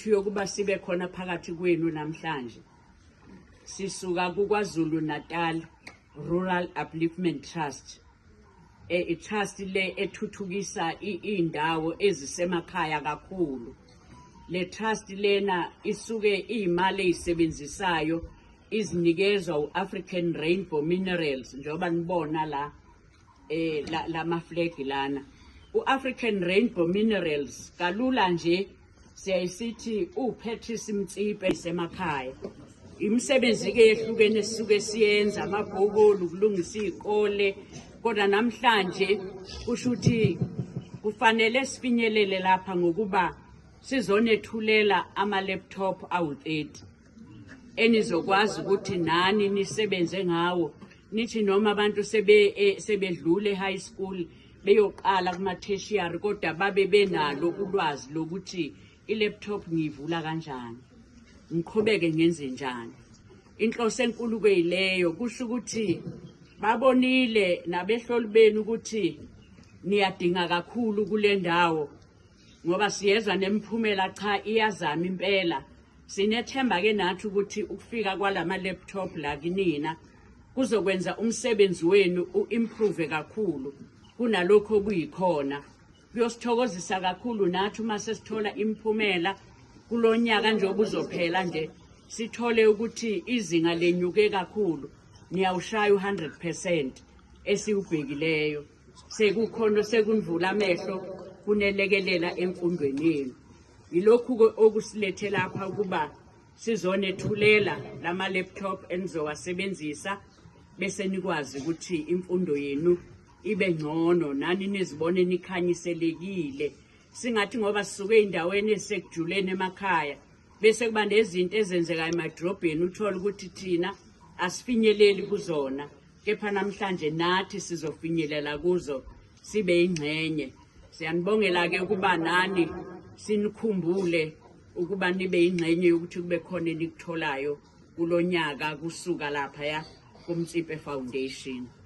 yethu yokuba sibe khona phakathi kwenu namhlanje sisuka kuKwaZulu Natal Rural Upliftment Trust, trust le ethuthukisa indawo ezisemakhaya kakhulu. Le trust lena isuke imali ezisebenzisayo izinikezwa uAfrican Rainbow Minerals, njoba nibona la maflag lana. uAfrican Rainbow Minerals kalula nje siyayisithi uPatrice Mtsipe semakhaya. Imisebenzi ke ehlukene sisuke siyenza amabhokolo ukulungisa izikole, kodwa namhlanje kusho ukuthi kufanele sifinyelele lapha ngokuba sizonethulela ama-laptop awu-30 enizokwazi ukuthi nani nisebenze ngawo, nithi noma abantu sebedlule high school beyoqala kuma-tertiary kodwa babe benalo ulwazi lokuthi i-laptop ngiyivula kanjani, ngiqhubeke ngenze njani. Inhloso enkulu kuyileyo, kusho ukuthi babonile nabehloli benu ukuthi niyadinga kakhulu kule ndawo, ngoba siyezwa nemiphumela cha iyazama impela. Sinethemba ke nathi ukuthi ukufika kwalama laptop la kinina kuzokwenza umsebenzi wenu uimprove kakhulu kunalokho okuyikhona. Kuyosithokozisa kakhulu nathi uma sesithola imiphumela kulonyaka nje obuzophela nje sithole ukuthi izinga lenyuke kakhulu, niyawushaya 100% esiyubhekileyo. Sekukhona sekunivula amehlo kunelekelela emfundweni yenu. Yilokhu okusilethe lapha ukuba sizonethulela lama laptop enizowasebenzisa bese nikwazi ukuthi imfundo yenu ibe ngcono, nani nizibone nikhanyiselekile. Singathi ngoba sisuke endaweni esekujulene emakhaya bese kuba nezinto ezenzeka emadrobheni uthola ukuthi thina asifinyeleli kuzona, kepha namhlanje nathi sizofinyelela kuzo sibe ingcenye. Siyanibongela ke ukuba nani sinikhumbule ukuba nibe ingcenye ukuthi kube khona enikutholayo kulonyaka kusuka lapha ya kuMtsipe Foundation.